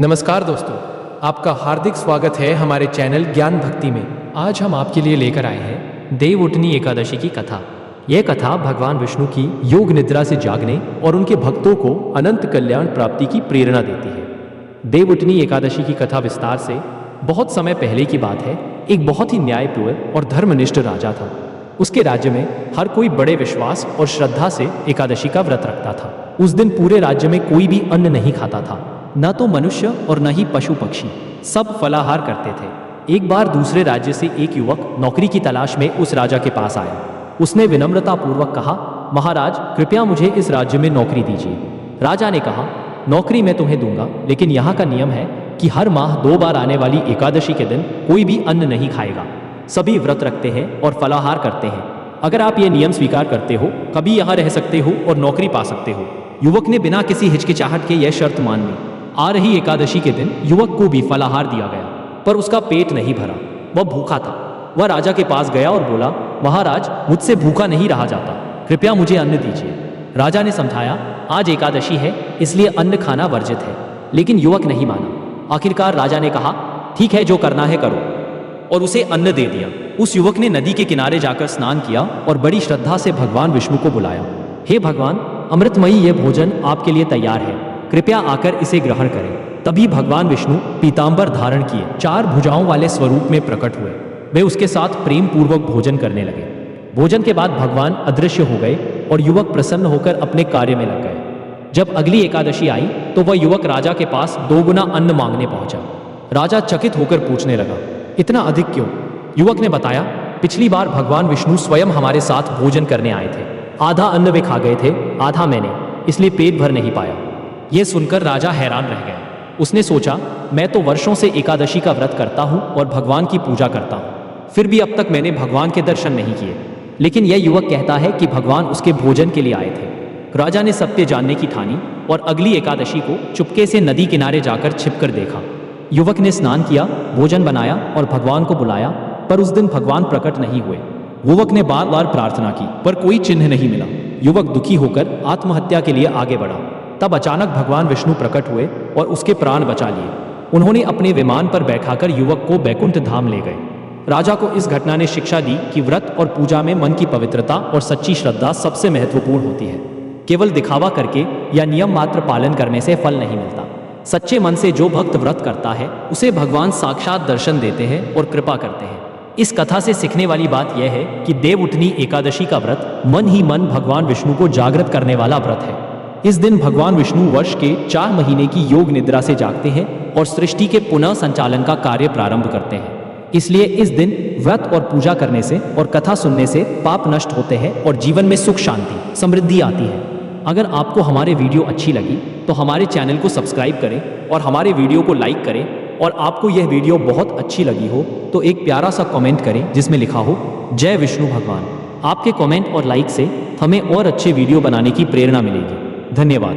नमस्कार दोस्तों, आपका हार्दिक स्वागत है हमारे चैनल ज्ञान भक्ति में। आज हम आपके लिए लेकर आए हैं देवउठनी एकादशी की कथा। यह कथा भगवान विष्णु की योग निद्रा से जागने और उनके भक्तों को अनंत कल्याण प्राप्ति की प्रेरणा देती है। देवउठनी एकादशी की कथा विस्तार से बहुत समय पहले की बात है। एक बहुत ही न्यायप्रिय और धर्मनिष्ठ राजा था। उसके राज्य में हर कोई बड़े विश्वास और श्रद्धा से एकादशी का व्रत रखता था। उस दिन पूरे राज्य में कोई भी अन्न नहीं खाता था, न तो मनुष्य और न ही पशु पक्षी, सब फलाहार करते थे। एक बार दूसरे राज्य से एक युवक नौकरी की तलाश में उस राजा के पास आया। उसने विनम्रता पूर्वक कहा, महाराज कृपया मुझे इस राज्य में नौकरी दीजिए। राजा ने कहा, नौकरी मैं तुम्हें दूंगा, लेकिन यहाँ का नियम है कि हर माह 2 बार आने वाली एकादशी के दिन कोई भी अन्न नहीं खाएगा। सभी व्रत रखते हैं और फलाहार करते हैं। अगर आप ये नियम स्वीकार करते हो, कभी यहाँ रह सकते हो और नौकरी पा सकते हो। युवक ने बिना किसी हिचकिचाहट के यह शर्त मान ली। आ रही एकादशी के दिन युवक को भी फलाहार दिया गया, पर उसका पेट नहीं भरा। वह भूखा था। वह राजा के पास गया और बोला, महाराज मुझसे भूखा नहीं रहा जाता, कृपया मुझे अन्न दीजिए। राजा ने समझाया, आज एकादशी है इसलिए अन्न खाना वर्जित है, लेकिन युवक नहीं माना। आखिरकार राजा ने कहा, ठीक है, जो करना है करो, और उसे अन्न दे दिया। उस युवक ने नदी के किनारे जाकर स्नान किया और बड़ी श्रद्धा से भगवान विष्णु को बुलाया। हे भगवान, अमृतमयी यह भोजन आपके लिए तैयार है, कृपया आकर इसे ग्रहण करें। तभी भगवान विष्णु पीतांबर धारण किए 4 भुजाओं वाले स्वरूप में प्रकट हुए। वे उसके साथ प्रेम पूर्वक भोजन करने लगे। भोजन के बाद भगवान अदृश्य हो गए और युवक प्रसन्न होकर अपने कार्य में लग गए। जब अगली एकादशी आई तो वह युवक राजा के पास 2 गुना अन्न मांगने पहुंचा। राजा चकित होकर पूछने लगा, इतना अधिक क्यों? युवक ने बताया, पिछली बार भगवान विष्णु स्वयं हमारे साथ भोजन करने आए थे। आधा अन्न वे खा गए थे, आधा मैंने, इसलिए पेट भर नहीं पाया। यह सुनकर राजा हैरान रह गया। उसने सोचा, मैं तो वर्षों से एकादशी का व्रत करता हूँ और भगवान की पूजा करता हूँ, फिर भी अब तक मैंने भगवान के दर्शन नहीं किए। लेकिन यह युवक कहता है कि भगवान उसके भोजन के लिए आए थे। राजा ने सत्य जानने की ठानी और अगली एकादशी को चुपके से नदी किनारे जाकर छिपकर देखा। युवक ने स्नान किया, भोजन बनाया और भगवान को बुलाया, पर उस दिन भगवान प्रकट नहीं हुए। युवक ने बार बार प्रार्थना की, पर कोई चिन्ह नहीं मिला। युवक दुखी होकर आत्महत्या के लिए आगे बढ़ा। तब अचानक भगवान विष्णु प्रकट हुए और उसके प्राण बचा लिए। उन्होंने अपने विमान पर बैठाकर युवक को बैकुंठ धाम ले गए। राजा को इस घटना ने शिक्षा दी कि व्रत और पूजा में मन की पवित्रता और सच्ची श्रद्धा सबसे महत्वपूर्ण होती है। केवल दिखावा करके या नियम मात्र पालन करने से फल नहीं मिलता। सच्चे मन से जो भक्त व्रत करता है उसे भगवान साक्षात दर्शन देते हैं और कृपा करते हैं। इस कथा से सीखने वाली बात यह है कि देवउठनी एकादशी का व्रत मन ही मन भगवान विष्णु को जागृत करने वाला व्रत है। इस दिन भगवान विष्णु वर्ष के 4 महीने की योग निद्रा से जागते हैं और सृष्टि के पुनः संचालन का कार्य प्रारंभ करते हैं। इसलिए इस दिन व्रत और पूजा करने से और कथा सुनने से पाप नष्ट होते हैं और जीवन में सुख शांति समृद्धि आती है। अगर आपको हमारे वीडियो अच्छी लगी तो हमारे चैनल को सब्सक्राइब करें और हमारे वीडियो को लाइक करें। और आपको यह वीडियो बहुत अच्छी लगी हो तो एक प्यारा सा कमेंट करें जिसमें लिखा हो, जय विष्णु भगवान। आपके कमेंट और लाइक से हमें और अच्छे वीडियो बनाने की प्रेरणा मिलेगी। धन्यवाद।